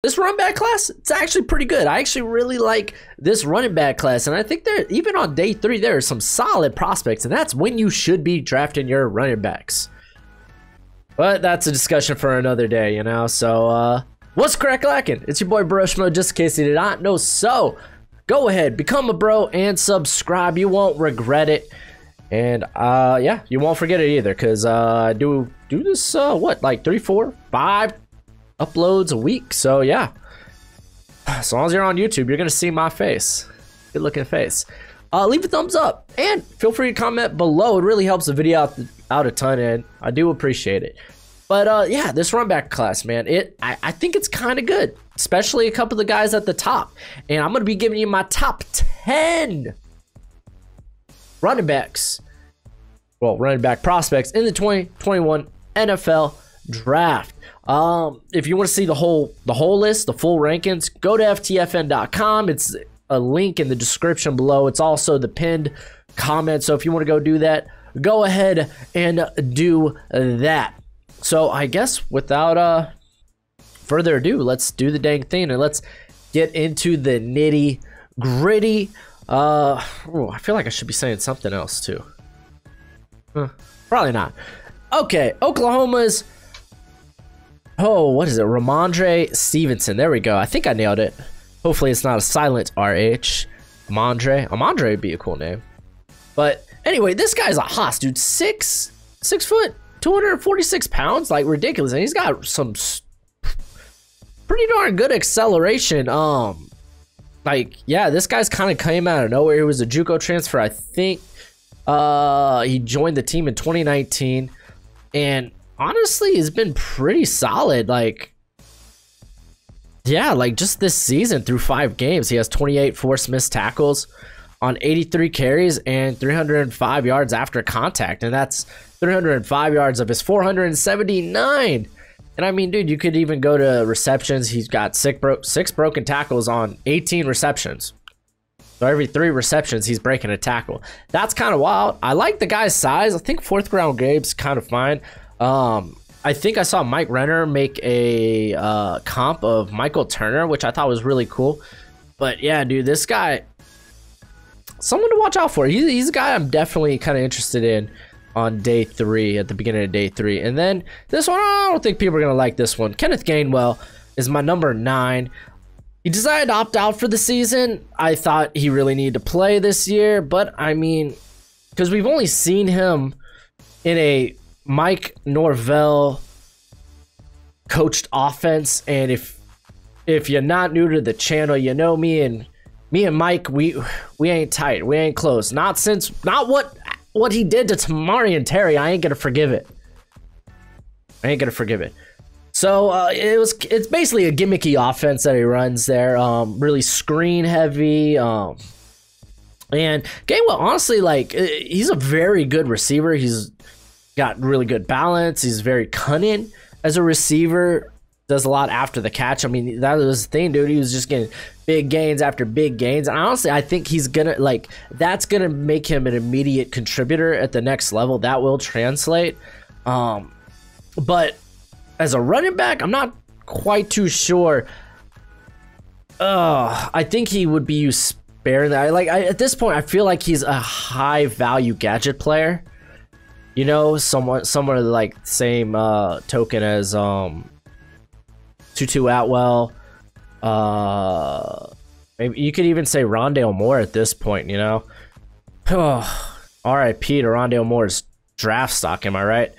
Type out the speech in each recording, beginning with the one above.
this running back class, it's actually pretty good. I actually really like this running back class, and I think there, even on day 3, there are some solid prospects, and that's when you should be drafting your running backs. But that's a discussion for another day, you know. So, what's crack-lacking? It's your boy Rhmonde, just in case you did not know. So, go ahead, become a bro and subscribe. You won't regret it. And, yeah, you won't forget it either, because I do this, what, like 3, 4, 5 uploads a week. So, yeah. As long as you're on YouTube, you're going to see my face. Good looking face. Leave a thumbs up and feel free to comment below. It really helps the video out a ton, and I do appreciate it. But yeah, this running back class, man, I think it's kind of good, especially a couple of the guys at the top. And I'm gonna be giving you my top 10 running backs, well, running back prospects in the 2021 NFL draft. If you want to see the whole list, the full rankings, go to ftfn.com. It's a link in the description below. It's also the pinned comment. So if you want to go do that, go ahead and do that. So I guess without further ado, let's do the dang thing and let's get into the nitty gritty. I feel like I should be saying something else too. Probably not. Okay, Oklahoma's, what is it? Rhamondre Stevenson. There we go. I think I nailed it. Hopefully it's not a silent RH. Rhamondre would be a cool name. But anyway, this guy's a hoss, dude. 6 foot, 246 pounds, like ridiculous. And he's got some pretty darn good acceleration. Like, yeah, this guy's kind of came out of nowhere. He was a JUCO transfer, I think. He joined the team in 2019. And honestly, he's been pretty solid. Like, yeah, like just this season through 5 games, he has 28 forced missed tackles on 83 carries and 305 yards after contact. And that's 305 yards of his 479. And I mean, dude, you could even go to receptions. He's got 6 broken tackles on 18 receptions. So every 3 receptions, he's breaking a tackle. That's kind of wild. I like the guy's size. I think 4th round grade's kind of fine. I think I saw Mike Renner make a comp of Michael Turner, which I thought was really cool. But yeah, dude, this guy, someone to watch out for. He's a guy I'm definitely kind of interested in on day 3, at the beginning of day 3. And then this one, I don't think people are going to like this one. Kenneth Gainwell is my number 9. He decided to opt out for the season. I thought he really needed to play this year. But, I mean, because we've only seen him in a Mike Norvell coached offense, and if you're not new to the channel, you know me and Mike, we ain't tight, we ain't close. Not what he did to Tamari and Terry. I ain't gonna forgive it. So it's basically a gimmicky offense that he runs there. Really screen heavy. And Gainwell, honestly, like, he's a very good receiver. He's got really good balance. He's very cunning as a receiver. Does a lot after the catch. I mean, that was the thing, dude. He was just getting big gains after big gains. And honestly, I think he's gonna, like, that's gonna make him an immediate contributor at the next level. That will translate. But as a running back, I'm not quite too sure. I think he would be used sparingly. At this point, I feel like he's a high value gadget player. You know, somewhat like same token as Tutu Atwell. Maybe you could even say Rondale Moore at this point, you know. R.I.P. to Rondale Moore's draft stock, am I right?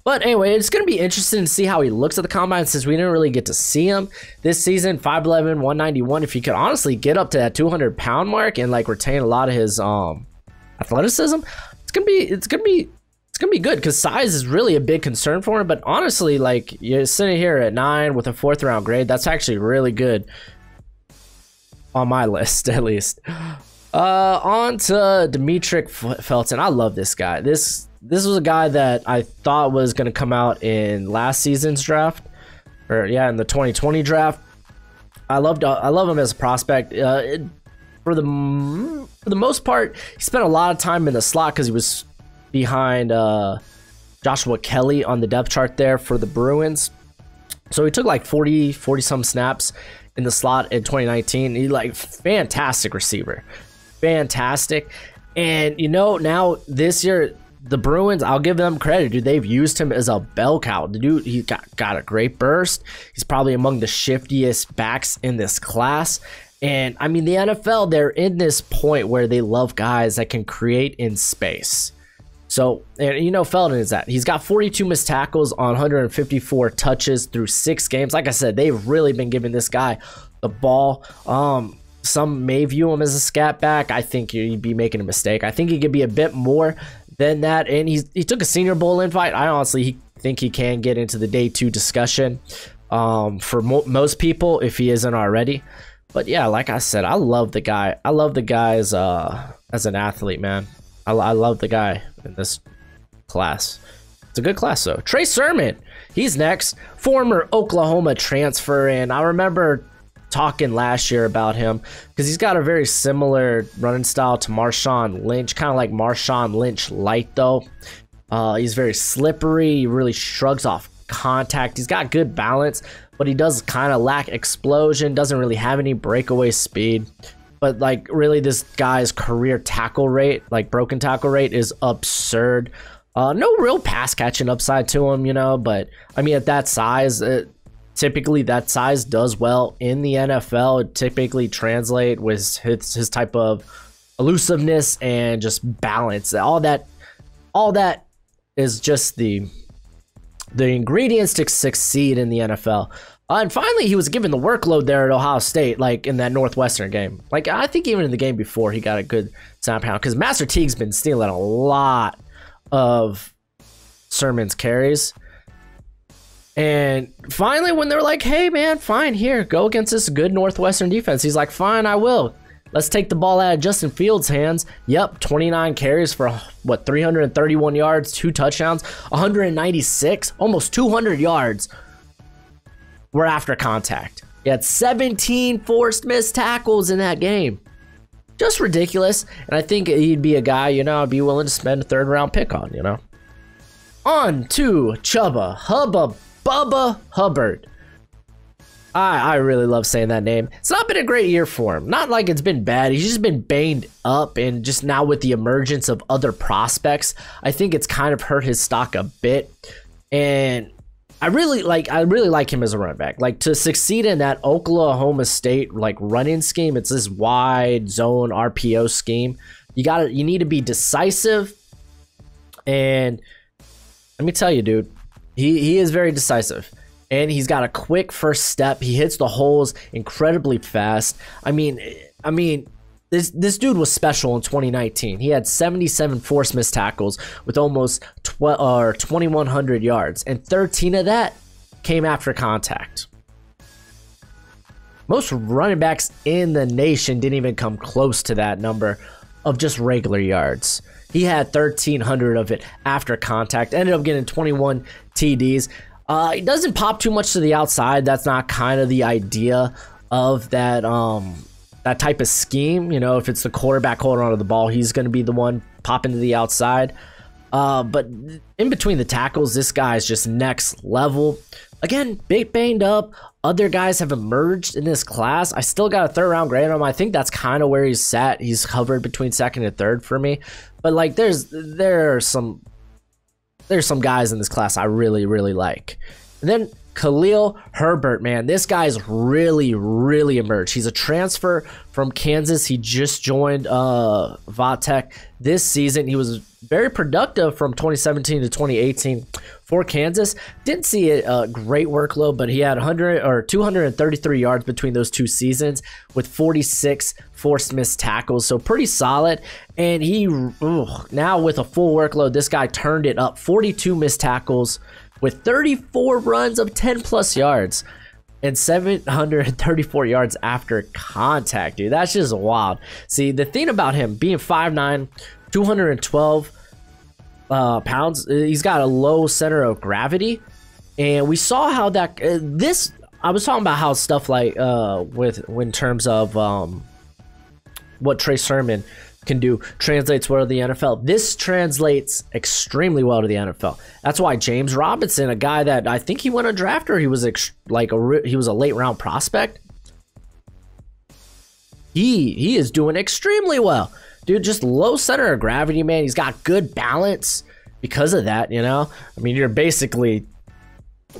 But anyway, it's going to be interesting to see how he looks at the combine, since we didn't really get to see him this season. 5'11", 191. If he could honestly get up to that 200-pound mark and like retain a lot of his athleticism, it's gonna be good, because size is really a big concern for him. But honestly, like, you're sitting here at 9 with a 4th round grade. That's actually really good on my list, at least. On to Demetric Felton. I love this guy. This was a guy that I thought was going to come out in last season's draft, or yeah, in the 2020 draft. I love him as a prospect. For the most part, he spent a lot of time in the slot because he was behind Joshua Kelly on the depth chart there for the Bruins. So he took like 40 some snaps in the slot in 2019. He like fantastic receiver. Fantastic. And you know, now this year the Bruins, I'll give them credit, dude. They've used him as a bell cow. The dude, he got a great burst. He's probably among the shiftiest backs in this class. And I mean, the NFL, they're in this point where they love guys that can create in space. So, and you know, Felton is that. He's got 42 missed tackles on 154 touches through 6 games. Like I said, they've really been giving this guy the ball. Some may view him as a scat back. I think you'd be making a mistake. I think he could be a bit more than that. And he took a Senior Bowl invite. I honestly think he can get into the day 2 discussion for most people if he isn't already. But yeah, like I said, I love the guy. I love the guy as an athlete, man. I love the guy in this class. It's a good class, though. Trey Sermon, he's next. Former Oklahoma transfer, and I remember talking last year about him because he's got a very similar running style to Marshawn Lynch, kind of like Marshawn Lynch light, though. He's very slippery. He really shrugs off contact. He's got good balance, but he does kind of lack explosion. Doesn't really have any breakaway speed. But like really, this guy's career tackle rate, like broken tackle rate, is absurd. No real pass catching upside to him, you know. But I mean, at that size, typically that size does well in the NFL. It typically translate with his type of elusiveness and just balance. All that is just the ingredients to succeed in the NFL. And finally, he was given the workload there at Ohio State, like in that Northwestern game. Like, I think even in the game before, he got a good snap count because Master Teague's been stealing a lot of Sermon's carries. And finally, when they're like, hey, man, fine, here, go against this good Northwestern defense. He's like, fine, I will. Let's take the ball out of Justin Fields' hands. Yep, 29 carries for, what, 331 yards, 2 touchdowns, 196, almost 200 yards were after contact. He had 17 forced missed tackles in that game. Just ridiculous. And I think he'd be a guy, you know, I'd be willing to spend a 3rd-round pick on, you know. On to Chuba Hubbard. I really love saying that name. It's not been a great year for him. Not like it's been bad. He's just been banged up, and just now with the emergence of other prospects, I think it's kind of hurt his stock a bit. And I really like him as a running back. Like, to succeed in that Oklahoma State like running scheme, it's this wide zone RPO scheme. You need to be decisive, and let me tell you, dude, he is very decisive. And he's got a quick first step. He hits the holes incredibly fast. I mean, this dude was special in 2019. He had 77 forced missed tackles with almost 2,100 yards, and 13 of that came after contact. Most running backs in the nation didn't even come close to that number of just regular yards. He had 1,300 of it after contact. Ended up getting 21 TDs. He doesn't pop too much to the outside. That's not kind of the idea of that that type of scheme. You know, if it's the quarterback holding onto the ball, he's going to be the one popping to the outside. But in between the tackles, this guy is just next level. Again, big banged up. Other guys have emerged in this class. I still got a 3rd-round grade on him. I think that's kind of where he's sat. He's hovered between 2nd and 3rd for me. But like, there are some guys in this class I really, really like. And then Kahlil Herbert, man, this guy's really, really emerged. He's a transfer from Kansas. He just joined Vatech this season. He was very productive from 2017 to 2018 for Kansas. Didn't see a great workload, but he had 233 yards between those 2 seasons with 46 forced missed tackles. So pretty solid. And now with a full workload, this guy turned it up. 42 missed tackles with 34 runs of 10 plus yards and 734 yards after contact, dude. That's just wild. See, the thing about him being 5'9", 212 pounds, he's got a low center of gravity. And we saw how that, I was talking about how stuff like, in terms of what Trey Sermon can do translates well to the NFL. This translates extremely well to the NFL. That's why James Robinson, a guy that I think he went undrafted, or he was he was a late round prospect. He is doing extremely well, dude. Just low center of gravity, man. He's got good balance because of that. You know, I mean, you're basically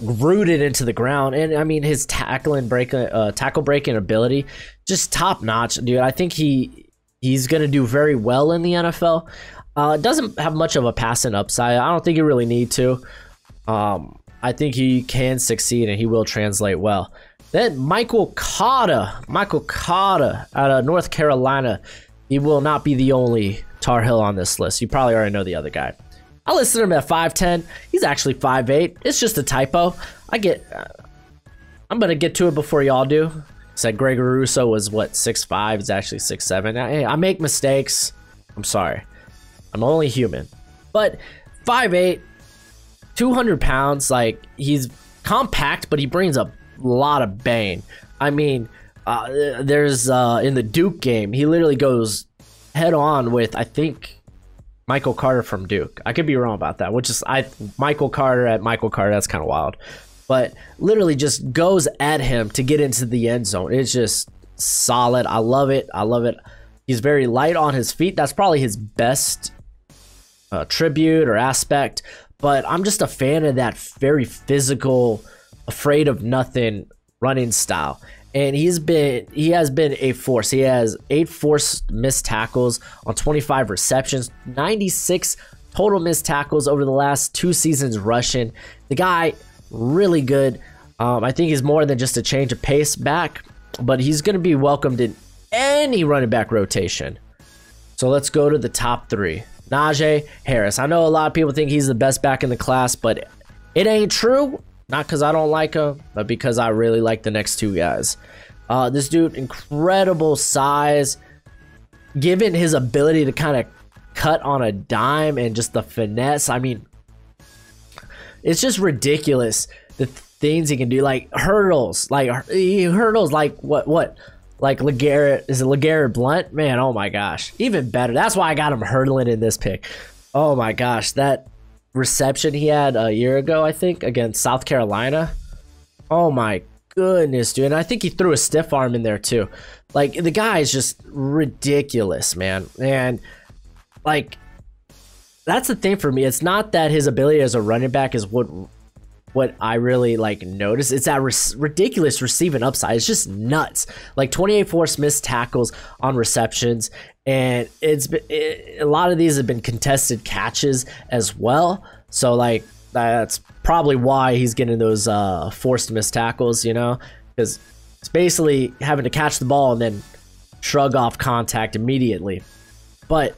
rooted into the ground, and I mean his tackle breaking ability, just top notch, dude. I think he's gonna do very well in the NFL. Doesn't have much of a passing upside. I don't think you really need to. I think he can succeed and he will translate well. Then Michael Carter out of North Carolina. He will not be the only Tar Heel on this list. You probably already know the other guy. I listed him at 5'10". He's actually 5'8". It's just a typo. I'm gonna get to it before y'all do. Said Gregory Rousseau was what, 6'5". He's actually 6'7". Hey, I make mistakes. I'm sorry. I'm only human. But 5'8", 200 pounds. Like, he's compact, but he brings a lot of bang. I mean, there's in the Duke game, he literally goes head on with, I think, Michael Carter from Duke. I could be wrong about that, which is Michael Carter, that's kind of wild. But literally just goes at him to get into the end zone. It's just solid. I love it. I love it. He's very light on his feet. That's probably his best tribute or aspect. But I'm just a fan of that very physical, afraid of nothing running style. And he has been a force. He has 8 forced missed tackles on 25 receptions, 96 total missed tackles over the last 2 seasons rushing. The guy, really good. I think he's more than just a change of pace back, but he's going to be welcomed in any running back rotation. So let's go to the top 3. Najee Harris. I know a lot of people think he's the best back in the class, but it ain't true. Not because I don't like him, but because I really like the next 2 guys. This dude, incredible size. Given his ability to kind of cut on a dime and just the finesse, I mean, it's just ridiculous the things he can do. Like hurdles, he hurdles like what? Like LeGarrette, is it LeGarrette Blount? Man, oh my gosh, even better. That's why I got him hurdling in this pick. Oh my gosh, that reception he had a year ago, I think, against South Carolina. Oh my goodness, dude. And I think he threw a stiff arm in there too. Like, the guy is just ridiculous, man. And like, that's the thing for me. It's not that his ability as a running back is what I really like notice. It's that ridiculous receiving upside. It's just nuts. Like 28 forced missed tackles on receptions, and a lot of these have been contested catches as well. So like, that's probably why he's getting those forced missed tackles, you know, because it's basically having to catch the ball and then shrug off contact immediately. But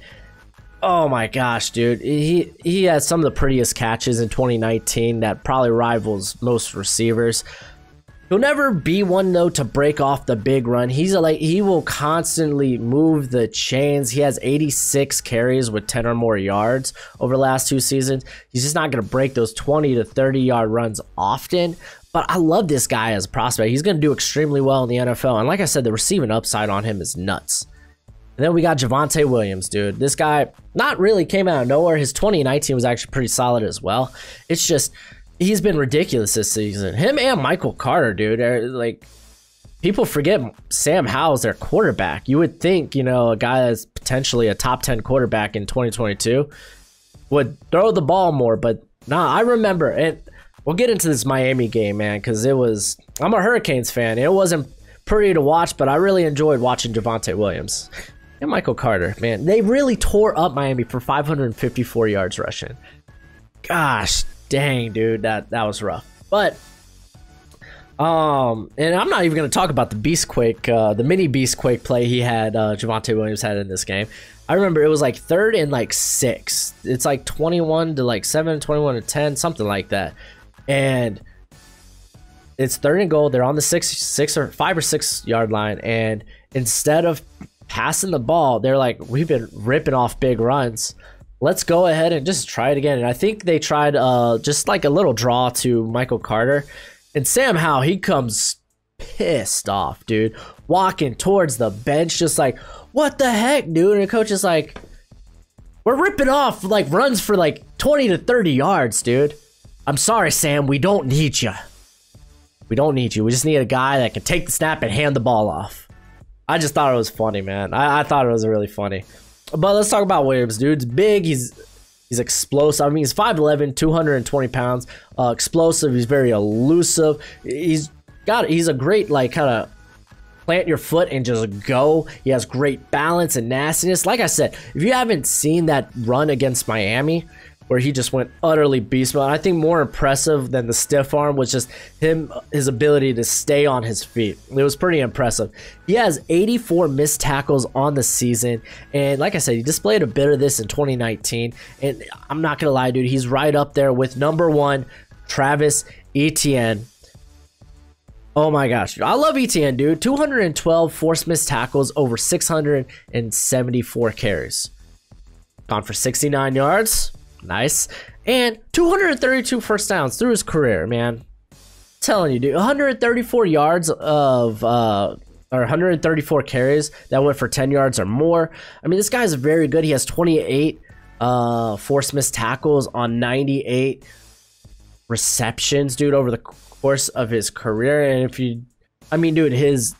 oh my gosh, dude, he has some of the prettiest catches in 2019 that probably rivals most receivers. He'll never be one though to break off the big run. He will constantly move the chains. He has 86 carries with 10 or more yards over the last 2 seasons. He's just not going to break those 20 to 30 yard runs often. But I love this guy as a prospect. He's going to do extremely well in the NFL. And like I said, the receiving upside on him is nuts. And then we got Javonte Williams, dude. This guy not really came out of nowhere. His 2019 was actually pretty solid as well. It's just, he's been ridiculous this season. Him and Michael Carter, dude, are like, people forget Sam Howell's their quarterback. You would think, you know, a guy that's potentially a top 10 quarterback in 2022 would throw the ball more, but nah, I remember, and we'll get into this Miami game, man, because I'm a Hurricanes fan. It wasn't pretty to watch, but I really enjoyed watching Javonte Williams. And Michael Carter, man, they really tore up Miami for 554 yards rushing. Gosh dang, dude, that was rough. But and I'm not even going to talk about the Beastquake, the mini Beastquake play he had, Javonte Williams had in this game. I remember it was like 3rd and like 6. It's like 21 to like 7, 21 to 10, something like that. And it's 3rd and goal. They're on the 5 or 6 yard line, and instead of passing the ball, they're like, we've been ripping off big runs. Let's go ahead and just try it again. And I think they tried just like a little draw to Michael Carter. And Sam Howell, he comes pissed off, dude. Walking towards the bench, just like, what the heck, dude? And the coach is like, we're ripping off like runs for like 20 to 30 yards, dude. I'm sorry, Sam. We don't need you. We don't need you. We just need a guy that can take the snap and hand the ball off. I just thought it was funny, man. I thought it was really funny. But let's talk about Williams, dude. He's big. He's explosive. I mean, he's 5'11", 220 pounds. Explosive. He's very elusive. He's a great, like, kind of plant your foot and just go. He has great balance and nastiness. Like I said, if you haven't seen that run against Miami, where he just went utterly beast mode, I think more impressive than the stiff arm was just his ability to stay on his feet. It was pretty impressive. He has 84 missed tackles on the season, and like I said, he displayed a bit of this in 2019, and I'm not gonna lie, dude, he's right up there with number 1 Travis Etienne. Oh my gosh, I love Etienne, dude. 212 forced missed tackles over 674 carries. Gone for 69 yards. Nice. And 232 first downs through his career, man. I'm telling you, dude. 134 yards of or 134 carries that went for 10 yards or more. I mean, this guy's very good. He has 28 forced missed tackles on 98 receptions, dude, over the course of his career. And I mean, dude, his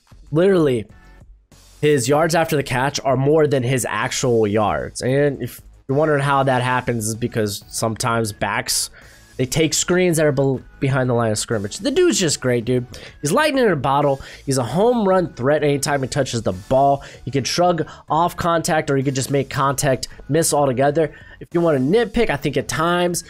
yards after the catch are more than his actual yards. And if you're wondering how that happens, is because sometimes backs, they take screens that are behind the line of scrimmage. The dude's just great, dude. He's lightning in a bottle. He's a home run threat anytime he touches the ball. He can shrug off contact, or he could just make contact miss altogether. If you want to nitpick, I think at times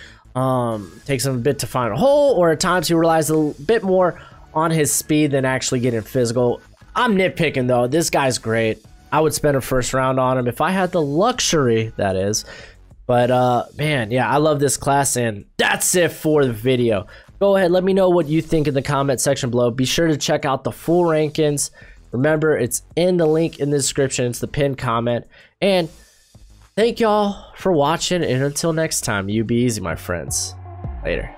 takes him a bit to find a hole, or at times he relies a little bit more on his speed than actually getting physical. I'm nitpicking though. This guy's great. I would spend a first round on him if I had the luxury, that is. But man, yeah, I love this class, and that's it for the video. Go ahead, let me know what you think in the comment section below. Be sure to check out the full rankings. Remember, it's in the link in the description. It's the pinned comment. And thank y'all for watching, and until next time, you be easy, my friends. Later.